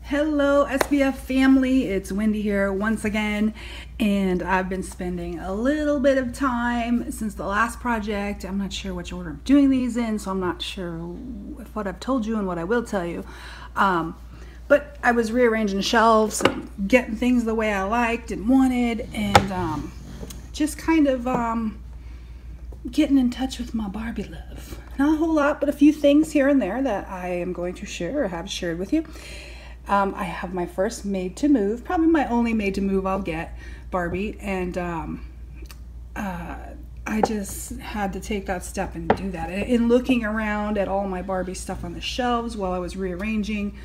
Hello SBF family, it's Wendy here once again, and I've been spending a little bit of time since the last project. I'm not sure which order I'm doing these in, so I'm not sure what I've told you and what I will tell you. But I was rearranging shelves, getting things the way I liked and wanted, and just kind of getting in touch with my Barbie love. Not a whole lot, but a few things here and there that I am going to share or have shared with you. I have my first made to move, probably my only made to move I'll get, Barbie, and I just had to take that step and do that. In looking around at all my Barbie stuff on the shelves while I was rearranging,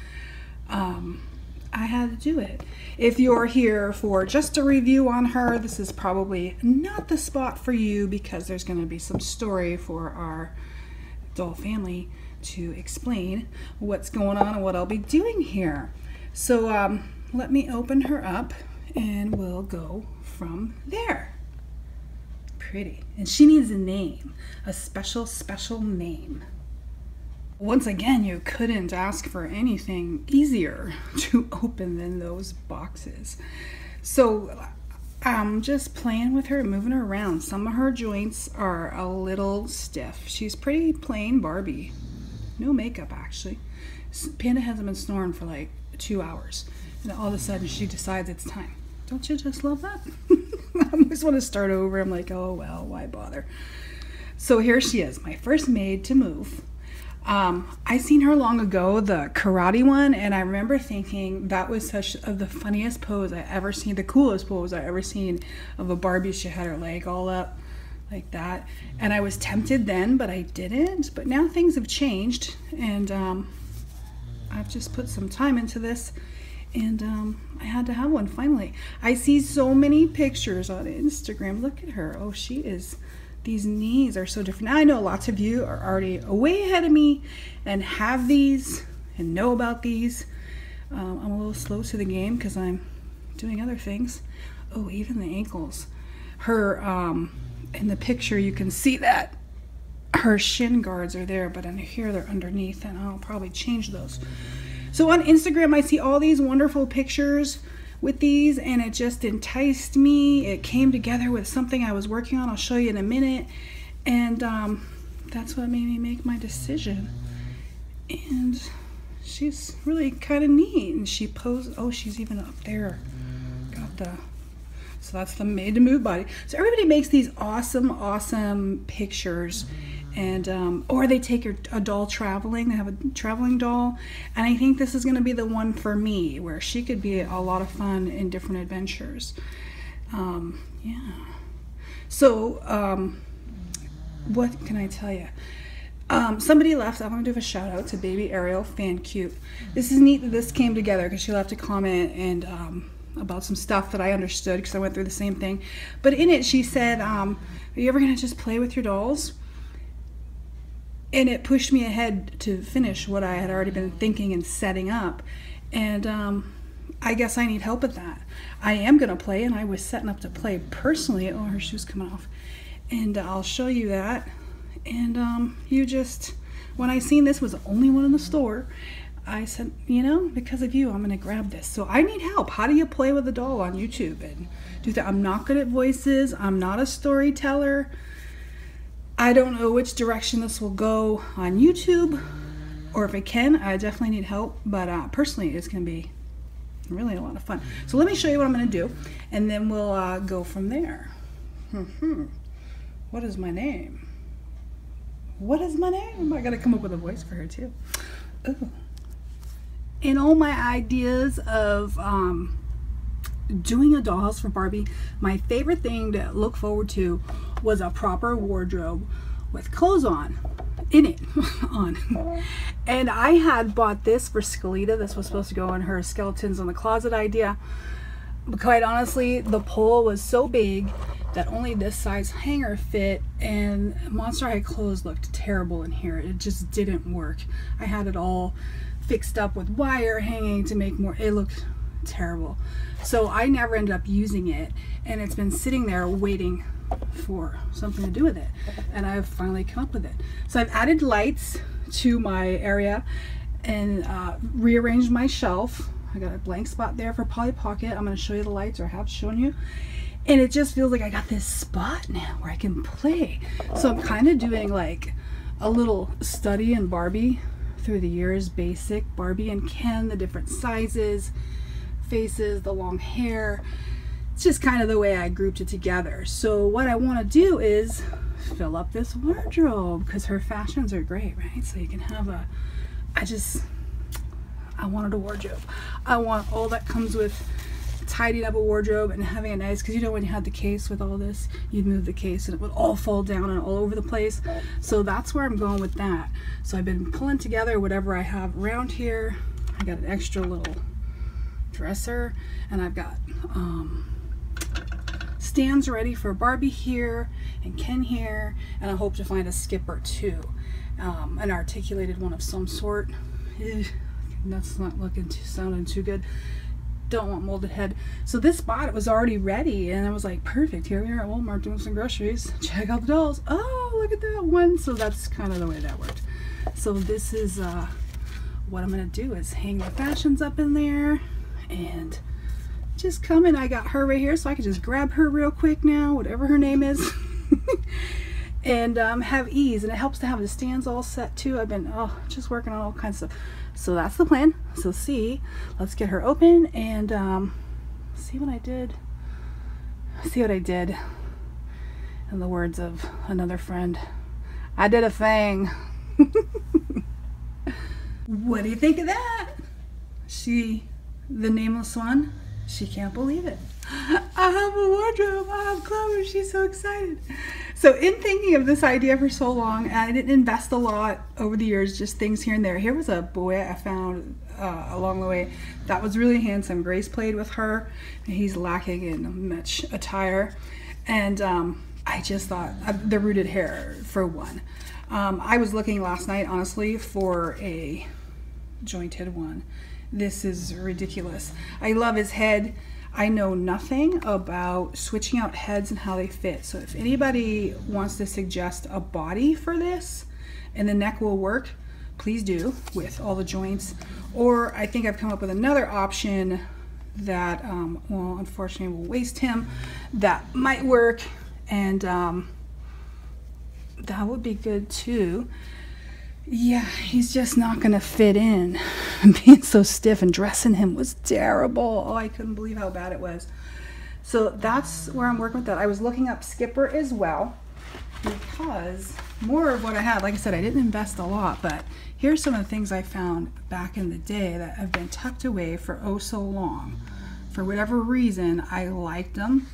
I had to do it. If you're here for just a review on her, this is probably not the spot for you because there's going to be some story for our doll family to explain what's going on and what I'll be doing here. So let me open her up and we'll go from there. Pretty. And she needs a name, a special name. Once again, you couldn't ask for anything easier to open than those boxes. So I'm just playing with her, moving her around. Some of her joints are a little stiff. She's pretty plain Barbie. No makeup, actually. Panda hasn't been snoring for like 2 hours, and all of a sudden she decides it's time. Don't you just love that? I just want to start over. I'm like, oh well, why bother? So here she is, my first made to move. I seen her long ago, the karate one, and I remember thinking that was such the funniest pose I ever seen, the coolest pose I ever seen of a Barbie. She had her leg all up like that, and I was tempted then, but I didn't. But now things have changed, and I've just put some time into this, and I had to have one finally. I see so many pictures on Instagram. Look at her. Oh, she is, these knees are so different. Now I know lots of you are already way ahead of me and have these and know about these. I'm a little slow to the game because I'm doing other things. Oh, even the ankles. Her in the picture you can see that her shin guards are there, but in here they're underneath, and I'll probably change those. So on Instagram I see all these wonderful pictures with these, and it just enticed me. It came together with something I was working on. I'll show you in a minute, and that's what made me make my decision. And she's really kind of neat, and she posed. Oh, she's even up there. Got the, so that's the made to move body. So everybody makes these awesome pictures, and or they take a doll traveling. They have a traveling doll, and I think this is going to be the one for me, where she could be a lot of fun in different adventures. Yeah. So what can I tell you? Somebody left. I want to give a shout out to Baby Ariel, fan cute. This is neat that this came together because she left a comment and about some stuff that I understood because I went through the same thing. But in it she said, are you ever going to just play with your dolls? And it pushed me ahead to finish what I had already been thinking and setting up. And I guess I need help with that. I am going to play, and I was setting up to play personally. Oh, her shoe's coming off. And I'll show you that. And you just, when I seen this was the only one in the store, I said, you know, because of you, I'm going to grab this. So I need help. How do you play with a doll on YouTube and do that? I'm not good at voices. I'm not a storyteller. I don't know which direction this will go on YouTube, or if it can. I definitely need help, but personally it's going to be really a lot of fun. So let me show you what I'm going to do, and then we'll go from there. What is my name? What is my name? I got to come up with a voice for her too. Ooh. In all my ideas of doing a dollhouse for Barbie, my favorite thing to look forward to was a proper wardrobe with clothes on, in it, on. And I had bought this for Skelita. This was supposed to go in her skeletons in the closet idea. But quite honestly, the pole was so big that only this size hanger fit, and Monster High clothes looked terrible in here. It just didn't work. I had it all fixed up with wire hanging to make more, it looked terrible. So I never ended up using it, and it's been sitting there waiting for something to do with it, and I've finally come up with it. So I've added lights to my area and rearranged my shelf. I got a blank spot there for Polly Pocket. I'm going to show you the lights, or I have shown you. And it just feels like I got this spot now where I can play. So I'm kind of doing like a little study in Barbie through the years, basic Barbie and Ken, the different sizes, faces, the long hair. It's just kind of the way I grouped it together. So what I want to do is fill up this wardrobe because her fashions are great, right? So you can have a, I wanted a wardrobe. I want all that comes with tidying up a wardrobe and having a nice, because you know when you had the case with all this, you'd move the case and it would all fall down and all over the place. So that's where I'm going with that. So I've been pulling together whatever I have around here. I got an extra little dresser, and I've got stands ready for Barbie here and Ken here, and I hope to find a skipper too, an articulated one of some sort. That's not sounding too good. Don't want molded head. So this spot, it was already ready, and I was like, perfect, here we are at Walmart doing some groceries, check out the dolls. Oh, look at that one. So that's kind of the way that worked. So this is what I'm gonna do is hang the fashions up in there and just come in. I got her right here, so I can just grab her real quick now, whatever her name is. And have ease, and it helps to have the stands all set too. I've been just working on all kinds of stuff. So that's the plan. So let's get her open and see what I did. See what I did. In the words of another friend, I did a thing. What do you think of that? She, the nameless one, she can't believe it. I have a wardrobe, I have clothes, she's so excited. So in thinking of this idea for so long, I didn't invest a lot over the years, just things here and there. Here was a boy I found along the way that was really handsome. Grace played with her, and he's lacking in much attire. And I just thought, the rooted hair for one. I was looking last night, honestly, for a jointed one. This is ridiculous. I love his head. I know nothing about switching out heads and how they fit. So if anybody wants to suggest a body for this and the neck will work, please do, with all the joints. Or I think I've come up with another option that, well, unfortunately will waste him, that might work, and that would be good too. Yeah, he's just not gonna fit in. Being so stiff, and dressing him was terrible. Oh, I couldn't believe how bad it was. So that's where I'm working with that. I was looking up skipper as well, because more of what I had, like I said, I didn't invest a lot, but here's some of the things I found back in the day that have been tucked away for oh so long. For whatever reason, I liked them,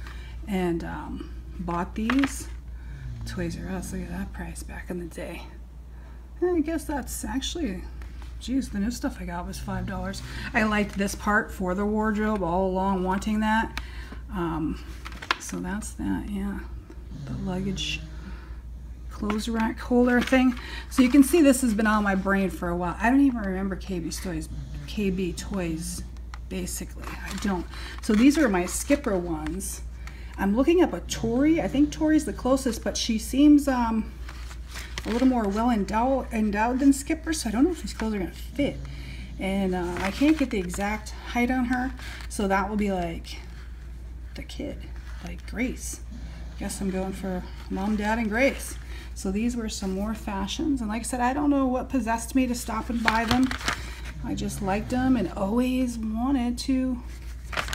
and bought these. Toys R Us, look at that price back in the day. I guess that's actually, geez, the new stuff I got was $5. I liked this part for the wardrobe all along, wanting that. So that's that, yeah. The luggage clothes rack holder thing. So you can see this has been on my brain for a while. I don't even remember KB toys, basically. I don't. So these are my skipper ones. I'm looking up a Tori. I think Tori's the closest, but she seems a little more well endowed than Skipper, so I don't know if these clothes are gonna fit. And I can't get the exact height on her, so that will be like the kid, like Grace. Guess I'm going for Mom, Dad, and Grace. So these were some more fashions, and like I said, I don't know what possessed me to stop and buy them. I just liked them and always wanted to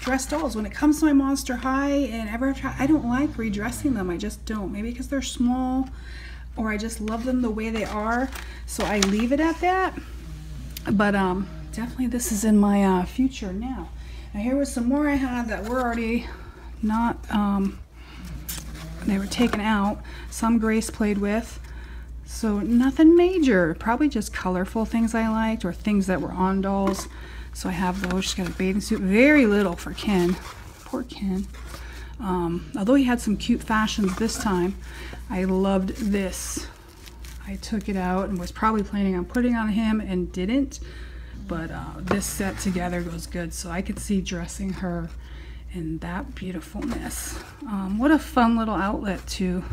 dress dolls. When it comes to my Monster High and Ever After, I don't like redressing them. I just don't. Maybe because they're small, or I just love them the way they are, so I leave it at that. But definitely this is in my future now. Now here was some more I had that were already not, they were taken out. Some Grace played with, so nothing major, probably just colorful things I liked, or things that were on dolls. So I have those. She's got a bathing suit, very little for Ken, poor Ken. Although he had some cute fashions this time, I loved this. I took it out and was probably planning on putting on him and didn't, but this set together goes good, so I could see dressing her in that beautifulness. What a fun little outlet to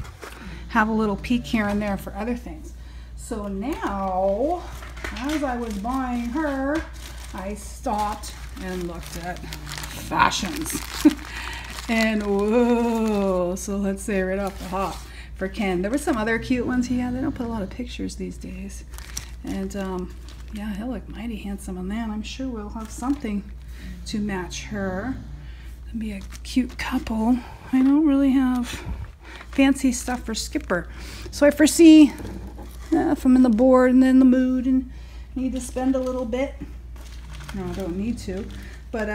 have a little peek here and there for other things. So now, as I was buying her, I stopped and looked at fashions. And whoa, so let's say right off the hop for Ken. There were some other cute ones he had. They don't put a lot of pictures these days. And yeah, he'll look mighty handsome on that. I'm sure we'll have something to match her. It'll be a cute couple. I don't really have fancy stuff for Skipper. So I foresee if I'm in the board and in the mood and need to spend a little bit. No, I don't need to, but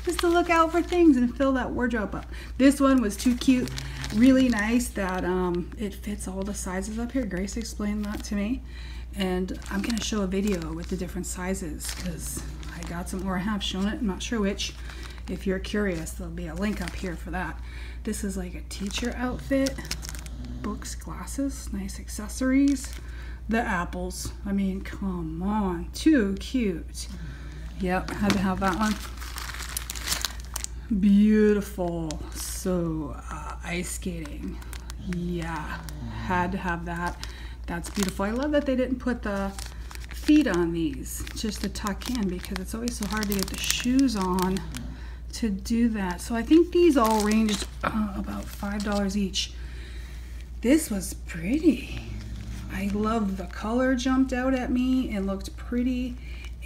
just to look out for things and fill that wardrobe up. This one was too cute. Really nice that it fits all the sizes up here. Grace explained that to me. And I'm going to show a video with the different sizes because I got some, or I have shown it, I'm not sure which. If you're curious, there'll be a link up here for that. This is like a teacher outfit. Books, glasses, nice accessories. The apples, I mean, come on, too cute. Yep, had to have that one. Beautiful. So ice skating, yeah, had to have that. That's beautiful. I love that they didn't put the feet on these, just to tuck in, because it's always so hard to get the shoes on to do that. So I think these all ranged about $5 each. This was pretty. I love the color, jumped out at me and looked pretty,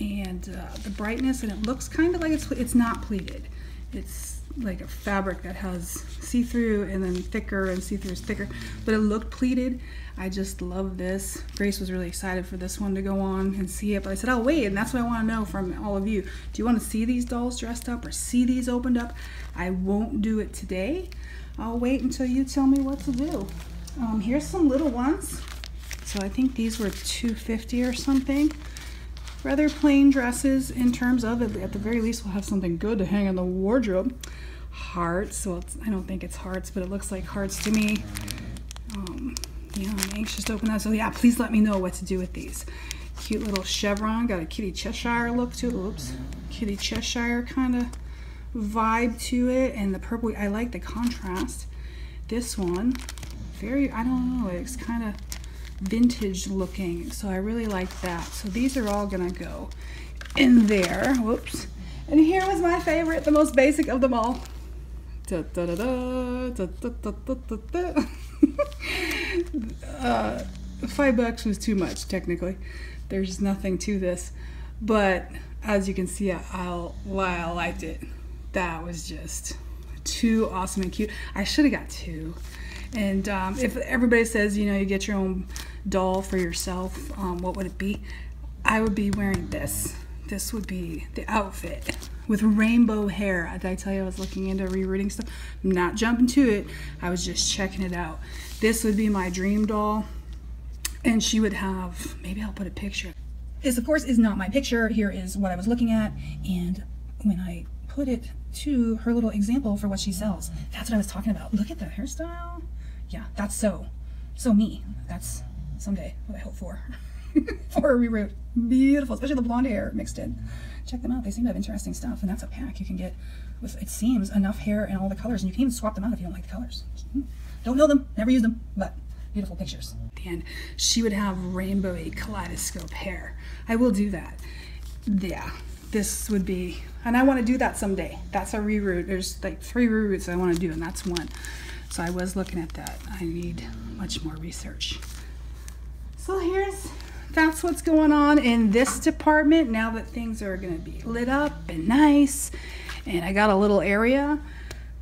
and the brightness, and it looks kind of like it's not pleated. It's like a fabric that has see-through and then thicker, and see-through is thicker, but it looked pleated. I just love this. Grace was really excited for this one to go on and see it, but I said, oh wait, and that's what I want to know from all of you. Do you want to see these dolls dressed up or see these opened up? I won't do it today. I'll wait until you tell me what to do. Here's some little ones. So I think these were $2.50 or something. Rather plain dresses in terms of, at the very least, we'll have something good to hang in the wardrobe. Hearts, well, I don't think it's hearts, but it looks like hearts to me. Yeah, I'm anxious to open that. So yeah, please let me know what to do with these. Cute little chevron, got a Kitty Cheshire look to it. Oops, Kitty Cheshire kind of vibe to it, and the purple, I like the contrast. This one, very, I don't know, it's kind of vintage looking, so I really like that. So these are all gonna go in there. Whoops. And here was my favorite, the most basic of them all. Da, da, da, da, da, da, da, da, da. $5 was too much, technically. There's nothing to this, but as you can see, I liked it. That was just too awesome and cute. I should have got two. And if everybody says, you know, you get your own doll for yourself, what would it be? I would be wearing this. This would be the outfit with rainbow hair. Did I tell you I was looking into rerouting stuff? I'm not jumping to it. I was just checking it out. This would be my dream doll. And she would have, maybe I'll put a picture. This, of course, is not my picture. Here is what I was looking at. And when I put it to her little example for what she sells, that's what I was talking about. Look at the hairstyle. Yeah, that's so me. That's someday what I hope for. For a reroute. Beautiful, especially the blonde hair mixed in. Check them out. They seem to have interesting stuff, and that's a pack you can get with, it seems, enough hair and all the colors, and you can even swap them out if you don't like the colors. Don't know them, never use them, but beautiful pictures. At the end, she would have rainbowy kaleidoscope hair. I will do that. Yeah, this would be, and I want to do that someday. That's a reroute. There's like 3 reroutes I want to do, and that's one. So I was looking at that. I need much more research. So that's what's going on in this department now that things are going to be lit up and nice. And I got a little area.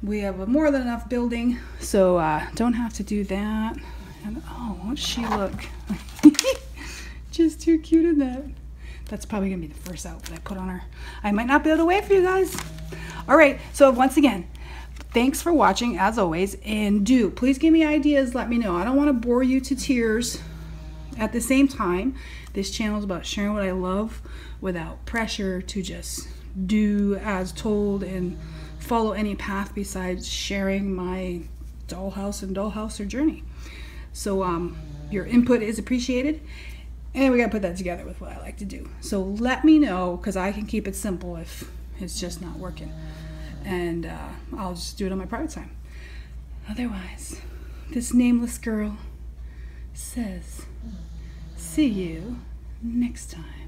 We have a more than enough building, so don't have to do that. And oh, won't she look? Just too cute in that. That's probably going to be the first outfit I put on her. I might not be able to wait for you guys. All right, so once again, thanks for watching, as always, and please give me ideas, let me know. I don't want to bore you to tears. At the same time, this channel is about sharing what I love without pressure to just do as told and follow any path besides sharing my dollhouse and dollhouser journey. So your input is appreciated, and we got to put that together with what I like to do. So let me know, because I can keep it simple if it's just not working. And I'll just do it on my private time. Otherwise, this nameless girl says, see you next time.